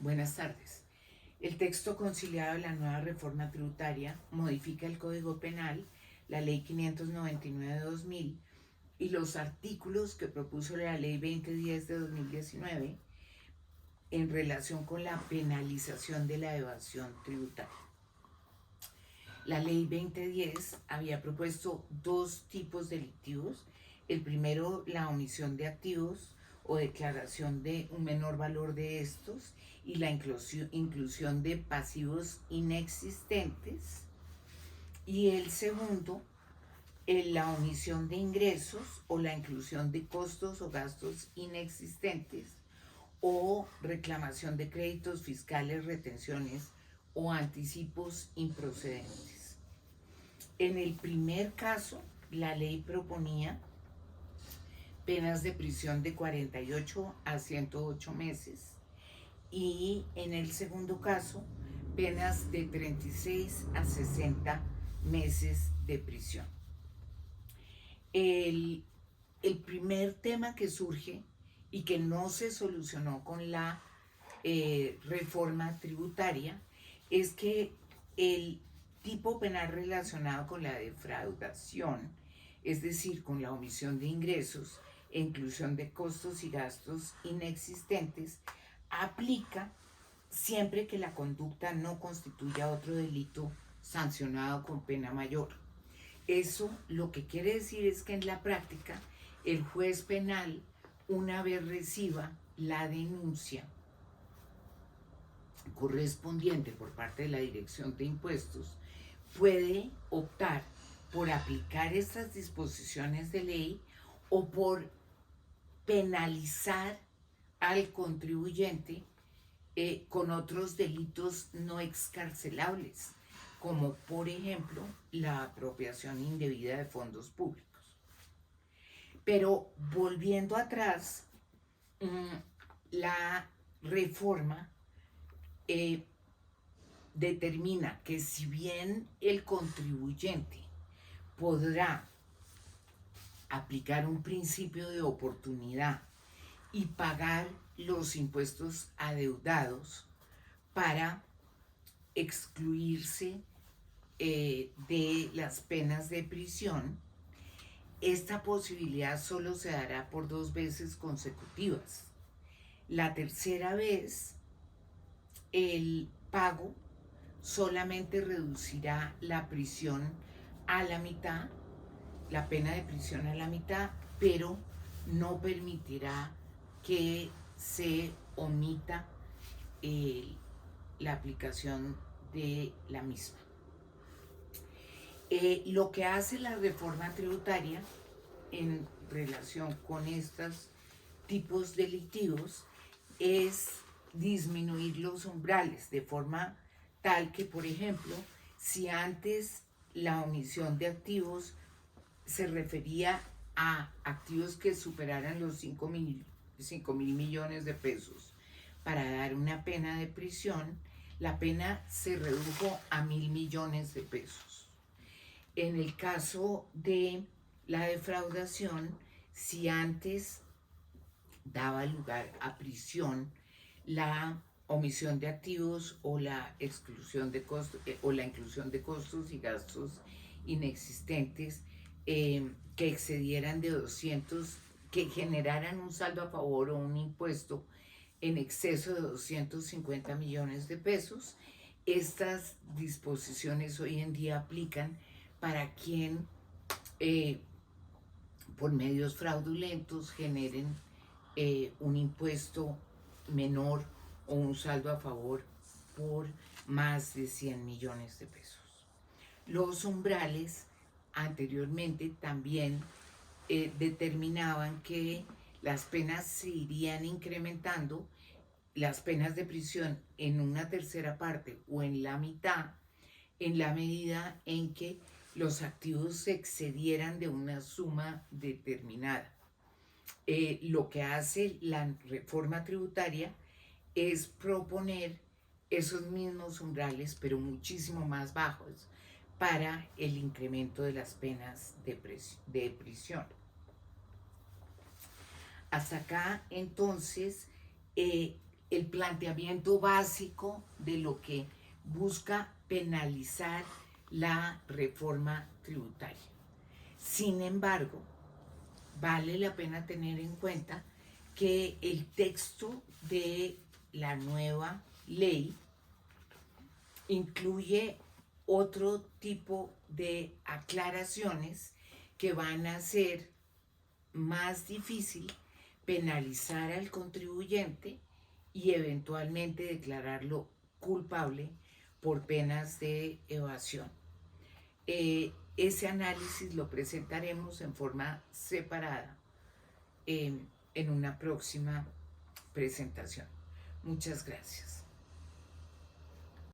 Buenas tardes. El texto conciliado de la nueva reforma tributaria modifica el Código Penal, la Ley 599 de 2000 y los artículos que propuso la Ley 2010 de 2019 en relación con la penalización de la evasión tributaria. La Ley 2010 había propuesto dos tipos delictivos. El primero, la omisión de activos o declaración de un menor valor de estos, y la inclusión de pasivos inexistentes. Y el segundo, la omisión de ingresos o la inclusión de costos o gastos inexistentes, o reclamación de créditos fiscales, retenciones o anticipos improcedentes. En el primer caso, la ley proponía penas de prisión de 48 a 108 meses y en el segundo caso, penas de 36 a 60 meses de prisión. El primer tema que surge y que no se solucionó con la reforma tributaria es que el tipo penal relacionado con la defraudación, es decir, con la omisión de ingresos e inclusión de costos y gastos inexistentes, aplica siempre que la conducta no constituya otro delito sancionado con pena mayor. Eso lo que quiere decir es que en la práctica el juez penal, una vez reciba la denuncia correspondiente por parte de la Dirección de Impuestos, puede optar por aplicar estas disposiciones de ley o por penalizar al contribuyente con otros delitos no excarcelables, como por ejemplo la apropiación indebida de fondos públicos. Pero volviendo atrás, la reforma determina que si bien el contribuyente podrá aplicar un principio de oportunidad y pagar los impuestos adeudados para excluirse de las penas de prisión, esta posibilidad solo se dará por 2 veces consecutivas. La tercera vez, el pago solamente reducirá la prisión a la mitad, la pena de prisión a la mitad, pero no permitirá que se omita la aplicación de la misma. Lo que hace la reforma tributaria en relación con estos tipos delictivos es disminuir los umbrales de forma tal que, por ejemplo, si antes la omisión de activos se refería a activos que superaran los 5 mil millones de pesos para dar una pena de prisión, la pena se redujo a 1.000 millones de pesos. En el caso de la defraudación, si antes daba lugar a prisión la omisión de activos o la exclusión de costos o la inclusión de costos y gastos inexistentes que excedieran de 200, que generaran un saldo a favor o un impuesto en exceso de 250 millones de pesos. Estas disposiciones hoy en día aplican para quien por medios fraudulentos generen un impuesto menor o un saldo a favor por más de 100 millones de pesos. Los umbrales anteriormente también determinaban que las penas se irían incrementando, las penas de prisión en una tercera parte o en la mitad, en la medida en que los activos se excedieran de una suma determinada. Lo que hace la reforma tributaria es proponer esos mismos umbrales, pero muchísimo más bajos, para el incremento de las penas de prisión. Hasta acá, entonces, el planteamiento básico de lo que busca penalizar la reforma tributaria. Sin embargo, vale la pena tener en cuenta que el texto de la nueva ley incluye otro tipo de aclaraciones que van a hacer más difícil penalizar al contribuyente y eventualmente declararlo culpable por penas de evasión. Ese análisis lo presentaremos en forma separada en una próxima presentación. Muchas gracias.